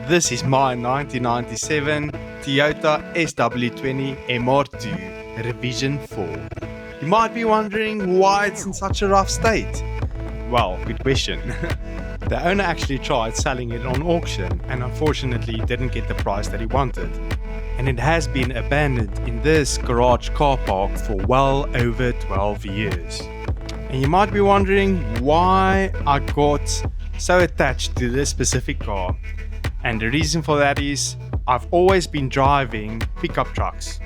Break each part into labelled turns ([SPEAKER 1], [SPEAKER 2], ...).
[SPEAKER 1] This is my 1997 Toyota SW20 MR2 Revision 4. You might be wondering why it's in such a rough state. Well, good question. The owner actually tried selling it on auction and unfortunately didn't get the price that he wanted. And it has been abandoned in this garage car park for well over 12 years. And you might be wondering why I got so attached to this specific car. And the reason for that is I've always been driving pickup trucks.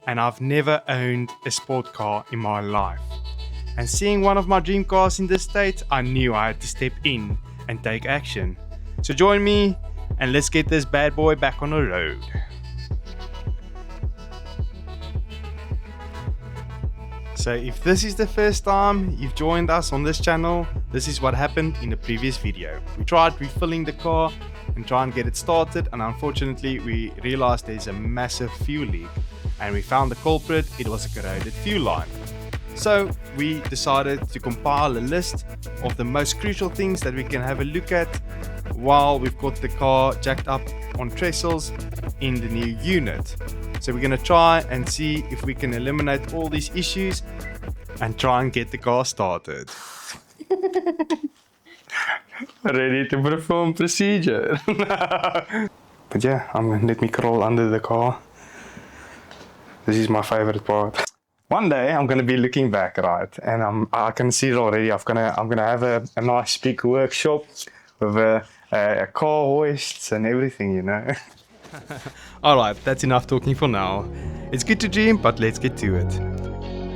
[SPEAKER 1] And I've never owned a sport car in my life. And seeing one of my dream cars in this state, I knew I had to step in and take action. So join me and let's get this bad boy back on the road. So if this is the first time you've joined us on this channel, this is what happened in the previous video. We tried refilling the car and try and get it started, and unfortunately we realized there's a massive fuel leak. And we found the culprit, it was a corroded fuel line. So we decided to compile a list of the most crucial things that we can have a look at while we've got the car jacked up on trestles in the new unit. So we're going to try and see if we can eliminate all these issues and try and get the car started. Ready to perform procedure. But yeah, let me crawl under the car. This is my favorite part. One day I'm gonna be looking back, right, and I can see it already. I'm gonna have a nice big workshop with a car hoists and everything, you know. Alright, that's enough talking for now. It's good to dream, but let's get to it.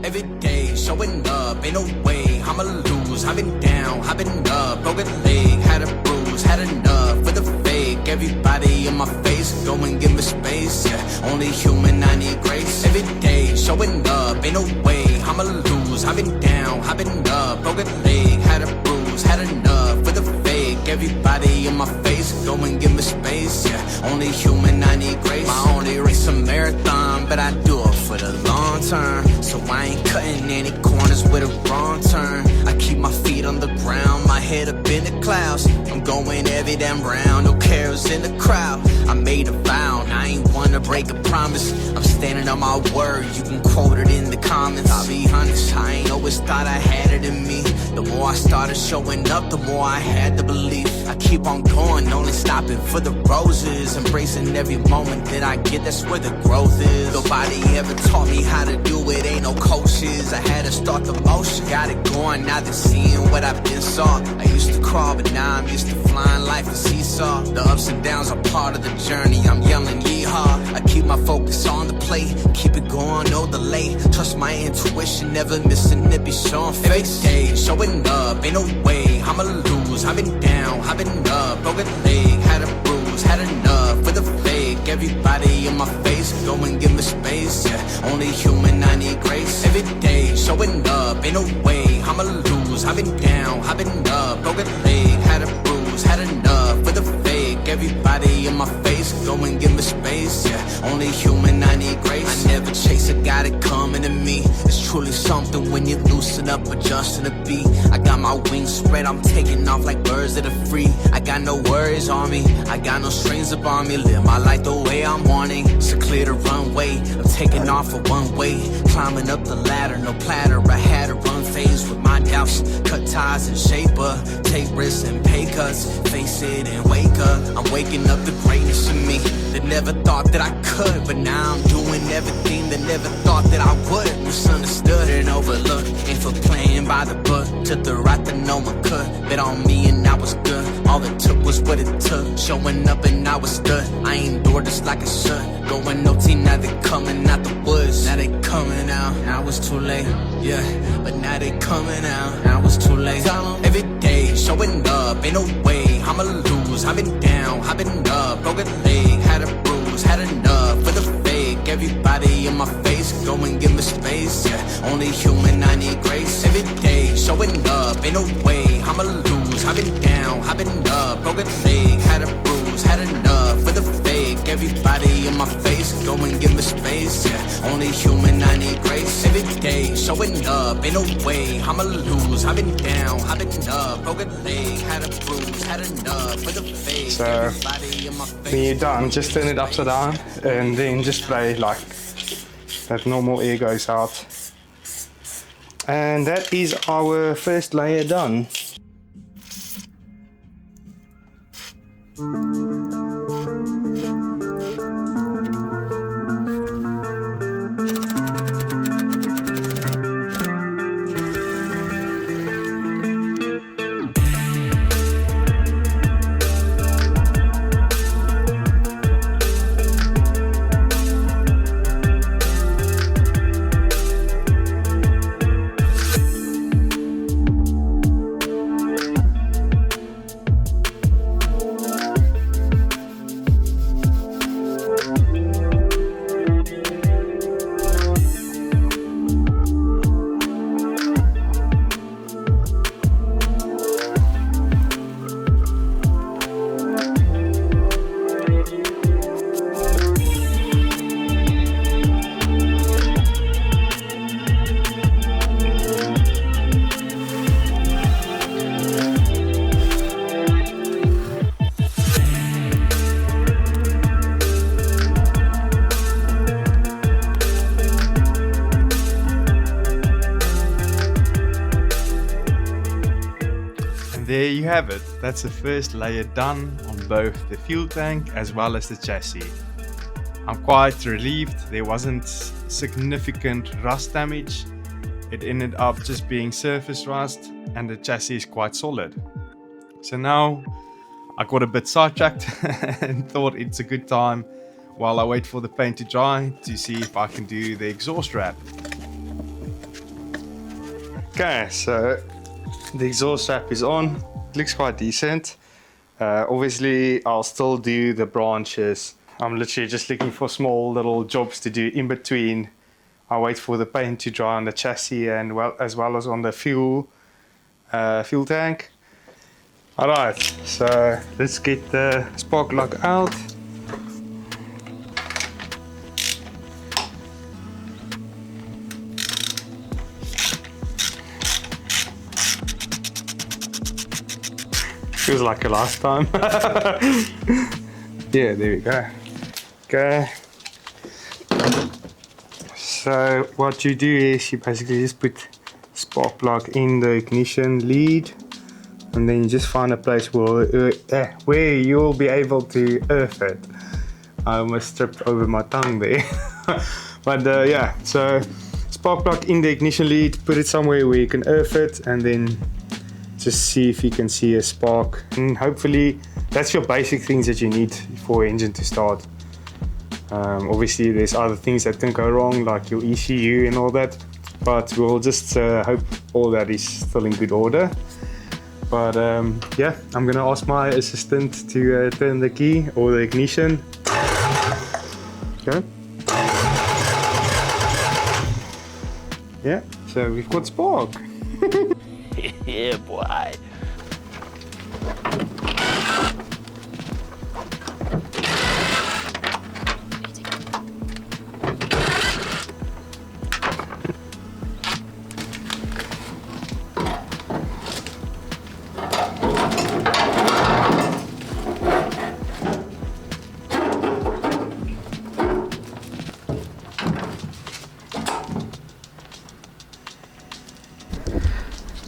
[SPEAKER 2] Every day showing up, ain't no way I'ma lose. I've been down, I've been up, broken leg, had a bruise, had enough with the fake. Everybody in my face, go and give me space. Yeah, only human, I need grace. Every day showing up, ain't no way I'ma lose. I've been down, I've been up, broken leg, had a bruise, had enough with the fake. Everybody in my face, go and give me space. Yeah, only human, I need grace. My only race a marathon, but I do it for the long term. So I ain't cutting any corners with a wrong turn. I keep my feet on the ground, my head up in the clouds. I'm going every damn round, no cares in the crowd. I made a vow, and I ain't one to break a promise. I'm standing on my word, you can quote it in the comments. I'll be honest, I ain't always thought I had it in me. The more I started showing up, the more I had to believe. I keep on going, only stopping for the roses. Embracing every moment that I get, that's where the growth is. Nobody ever taught me how to do it, ain't no coaches. I had to start the motion, got it going, now they're seeing what I've been saw. I used to crawl, but now I'm used to flying, life a seesaw. The ups and downs are part of the journey, I'm yelling yeehaw. I keep my focus on the plate, keep it going, no delay. Trust my intuition, never missing it, be showing face. Every day, showing up, ain't no way I'ma lose. I've been down, I've been up, broken leg, had a bruise, had enough with the fake. Everybody in my face, go and give me space. Yeah, only human, I need grace. Every day, showing up, ain't no way I'ma lose. I've been down, I've been up, broken leg, had a bruise, had enough with the fake. Everybody in my face, go and give me space. Yeah, only human, I need grace. I never chase, I got it coming to me. It's truly something when you loosen up, adjusting the beat. I got my wings spread, I'm taking off like birds that are free. I got no worries on me, I got no strings upon me. Live my life the way I'm wanting, so clear the runway. I'm taking off for one way, climbing up the ladder, no platter. I had to run phase with my doubts, cut ties and shape up, take risks and pay cuts, face it and wake up. I'm waking up the greatness in me that never thought that I could, but now I'm doing everything that never thought that I would. Misunderstood and overlooked, ain't for playing by the book. Took the right that no one could, bet on me and I was good. All it took was what it took, showing up and I was stood. I endured this like I should, going OT, now they coming out the woods. Now they coming out, now it's too late, yeah. But now they coming out, now it's too late. Every day, showing up, ain't no way I'ma lose. I've been down, I've been up, broken leg, had a bruise, had enough with the fake. Everybody in my face, go and give me space. Yeah, only human, I need grace. Every day, showing up, ain't no way I'ma lose. I've been down, I've been up, broken leg, had a bruise, had enough with the fake. Everybody in my face, go and give me space, yeah. Only human, I need grace. Every day, showing up, ain't no way I'ma lose. I've been down, I've been up, broken leg, had a bruise, had enough for the fake.
[SPEAKER 3] So
[SPEAKER 2] Everybody in my face.
[SPEAKER 3] when you're done, just turn it upside down and then just spray like that normal air goes out. And that is our first layer done.
[SPEAKER 1] There you have it. That's the first layer done on both the fuel tank as well as the chassis. I'm quite relieved there wasn't significant rust damage. It ended up just being surface rust and the chassis is quite solid. So now I got a bit sidetracked and thought it's a good time while I wait for the paint to dry to see if I can do the exhaust wrap.
[SPEAKER 3] Okay, so the exhaust wrap is on. It looks quite decent. Obviously I'll still do the branches. I'm literally just looking for small little jobs to do in between. I'll wait for the paint to dry on the chassis and as well as on the fuel tank. Alright, so let's get the spark plug out. Feels like a last time. Yeah, there we go. Okay. So what you do is you basically just put spark plug in the ignition lead, and then you just find a place where you'll be able to earth it. I almost tripped over my tongue there. But yeah, so spark plug in the ignition lead, put it somewhere where you can earth it, and then just see if you can see a spark, and hopefully that's your basic things that you need for your engine to start. Obviously there's other things that can go wrong, like your ECU and all that, but we'll just hope all that is still in good order. But yeah, I'm gonna ask my assistant to turn the key or the ignition. Okay. Yeah, so we've got spark.
[SPEAKER 4] Yeah, boy.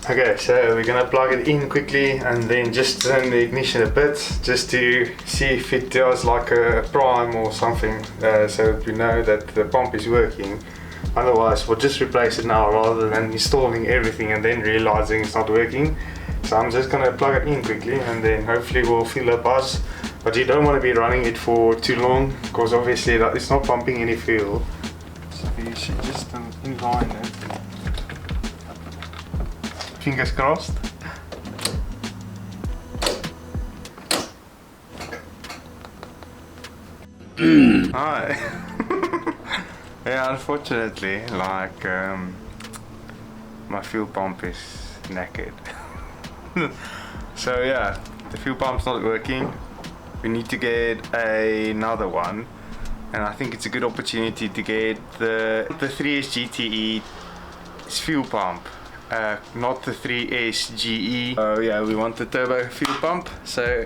[SPEAKER 3] Okay, so we're gonna plug it in quickly and then just turn the ignition a bit just to see if it does like a prime or something, so that we know that the pump is working. Otherwise we'll just replace it now rather than installing everything and then realizing it's not working. So I'm just gonna plug it in quickly and then hopefully we'll feel a buzz, but you don't want to be running it for too long because obviously it's not pumping any fuel. So you should just inline it. Fingers crossed. Hi. Yeah, unfortunately, like my fuel pump is knackered. So yeah, the fuel pump's not working. we need to get another one, and I think it's a good opportunity to get the 3S GTE fuel pump, not the 3S GE. Oh yeah, we want the turbo fuel pump, so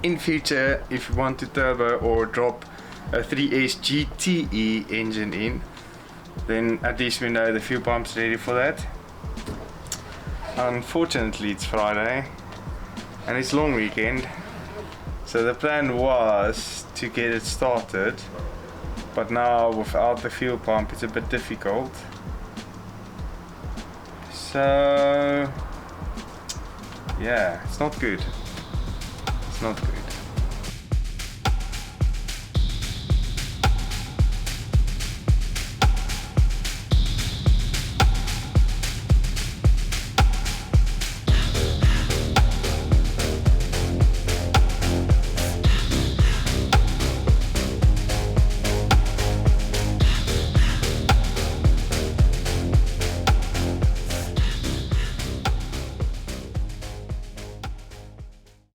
[SPEAKER 3] in future if you want to turbo or drop a 3S GTE engine in, then at least we know the fuel pump's ready for that. Unfortunately it's Friday and it's long weekend, so the plan was to get it started, but now without the fuel pump it's a bit difficult. So yeah, it's not good. It's not good.